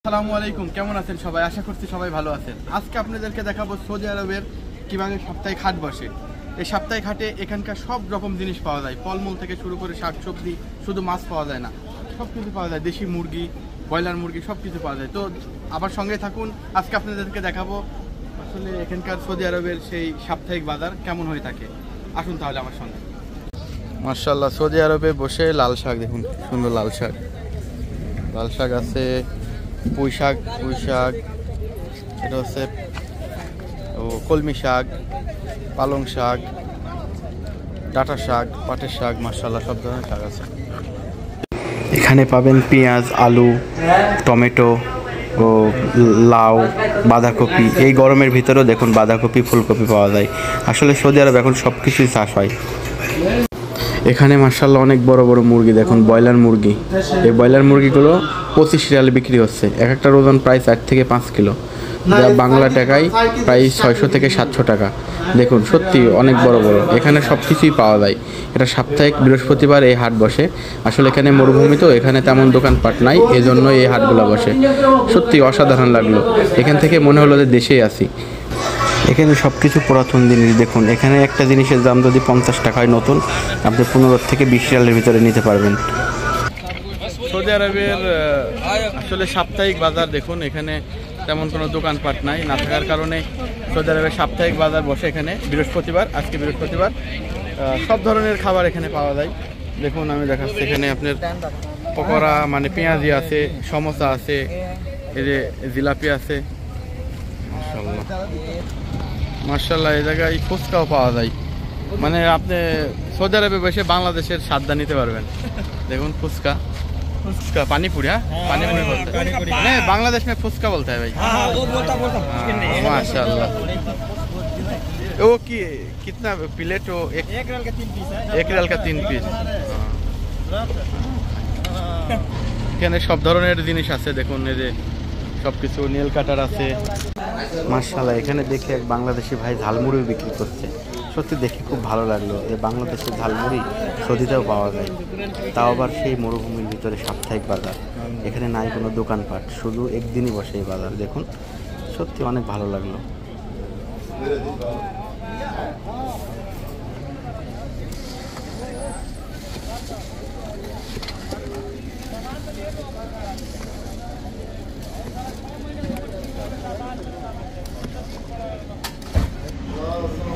আসসালামু আলাইকুম, কেমন আছেন সবাই? আশা করছি সবাই ভালো আছেন। আজকে আপনাদেরকে দেখাবো সৌদি আরবের কিভাবে সাপ্তাহিক হাট বসে। এই সাপ্তাহিক হাটে এখানকার সব রকম জিনিস পাওয়া যায়, ফলমূল থেকে শুরু করে শাকসবজি, শুধু মাছ পাওয়া যায় না, সব কিছু পাওয়া যায়। দেশি মুরগি, ব্রয়লার মুরগি সব কিছু পাওয়া যায়। তো আবার সঙ্গে থাকুন, আজকে আপনাদেরকে দেখাবো আসলে এখানকার সৌদি আরবের সেই সাপ্তাহিক বাজার কেমন হয়ে থাকে। আসুন তাহলে আমার সঙ্গে। মাশাআল্লাহ, সৌদি আরবে বসে লাল শাক দেখুন, সুন্দর লাল শাক। লাল শাক আছে, পুঁই শাক, এটা হচ্ছে কলমি শাক, পালং শাক, ডাঁটা শাক, পাটের শাক, মাশাআল্লাহ সব ধরনের শাক আছে। এখানে পাবেন পেঁয়াজ, আলু, টমেটো ও লাউ, বাঁধাকপি। এই গরমের ভিতরেও দেখুন বাঁধাকপি, ফুলকপি পাওয়া যায়। আসলে সৌদি আরব এখন সব কিছুই চাষ হয়। এখানে মাশাআল্লাহ অনেক বড় বড় মুরগি দেখুন, ব্রয়লার মুরগি। এই ব্রয়লার মুরগিগুলো 25 রিয়ালে বিক্রি হচ্ছে। এক একটার ওজন প্রায় 4 থেকে 5 কিলো, যা বাংলা টাকায় প্রায় 600 থেকে 700 টাকা। দেখুন সত্যি অনেক বড় বড়। এখানে সব কিছুই পাওয়া যায়। এটা সাপ্তাহিক বৃহস্পতিবার এই হাট বসে। আসলে এখানে মরুভূমি, তো এখানে তেমন দোকানপাট নাই, এজন্য এই হাটগুলো বসে। সত্যি অসাধারণ লাগলো। এখান থেকে মনে হলো যে দেশেই আছি। এখানে সব কিছু পুরাতন জিনিস দেখুন। এখানে একটা জিনিসের দাম যদি 50 টাকা হয় নতুন, আপনি 15 থেকে 20 রিয়ালের ভিতরে নিতে পারবেন। সৌদি আরবের আসলে সাপ্তাহিক বাজার দেখুন। এখানে তেমন কোনো দোকানপাট নাই, না থাকার কারণে সৌদি আরবের সাপ্তাহিক বাজার বসে এখানে বৃহস্পতিবার। আজকে বৃহস্পতিবার, সব ধরনের খাবার এখানে পাওয়া যায়। দেখুন আমি দেখাচ্ছি, এখানে আপনার পকোড়া মানে পেঁয়াজি আছে, সমোসা আছে, এই যে জিলাপি আছে। মাশাআল্লাহ, এই জায়গায় ফুচকাও পাওয়া যায়। মানে আপনি সৌদি আরবে বসে বাংলাদেশের স্বাদটা নিতে পারবেন। দেখুন ফুচকা, पानीपुरी। हाँ, पानीपुरी बोलते हैं। नहीं, बांग्लादेश में फुसका बोलता है भाई। माशाल्लाह। वो कितना प्लेट? वो एक रियाल का 3 पीस है। 1 रियाल का 3 পিস। এখানে সব ধরনের জিনিস আছে দেখুন, এই যে সব কিছু, নীল কাটার আছে। মাশাআল্লাহ, এখানে দেখে এক বাংলাদেশি ভাই ঝালমুড়ি বিক্রি করছে। সত্যি দেখে খুব ভালো লাগলো। এই বাংলাদেশের ঝালমুড়ি সৌদিতেও পাওয়া যায়, তাও আবার সেই মরুভূমির ভিতরে সাপ্তাহিক বাজার। এখানে নাই কোনো দোকানপাট, শুধু একদিনই বসে এই বাজার। দেখুন সত্যি অনেক ভালো লাগলো।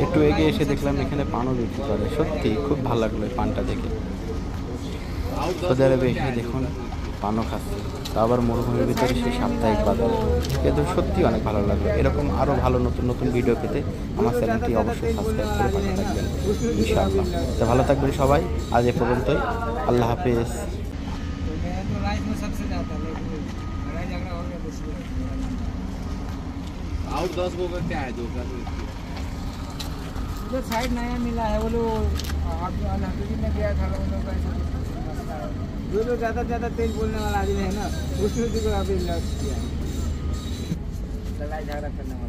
একটু এগিয়ে এসে দেখলাম এখানে পানও বিক্রি করে। সত্যি খুব ভালো লাগলো এই পানটা দেখে। সৌদি আরবে এসে দেখুন পানও খাচ্ছে, তা আবার মরুভূমির ভিতরে সেই সাপ্তাহিক বাজার। কিন্তু সত্যি অনেক ভালো লাগলো। এরকম আরও ভালো নতুন নতুন ভিডিও পেতে আমার চ্যানেলটি অবশ্যই সাবস্ক্রাইব করে পাশে থাকবেন ইনশাআল্লাহ। তো ভালো থাকবেন সবাই। আজ এ পর্যন্তই। আল্লাহ হাফেজ। जो साइड नया मिला है वो लोग में गया था, जो ज़्यादा से ज़्यादा तेल बोलने वाला आदमी है ना, उसमें भी अभी लॉस किया, लड़ाई झगड़ा करने वाला।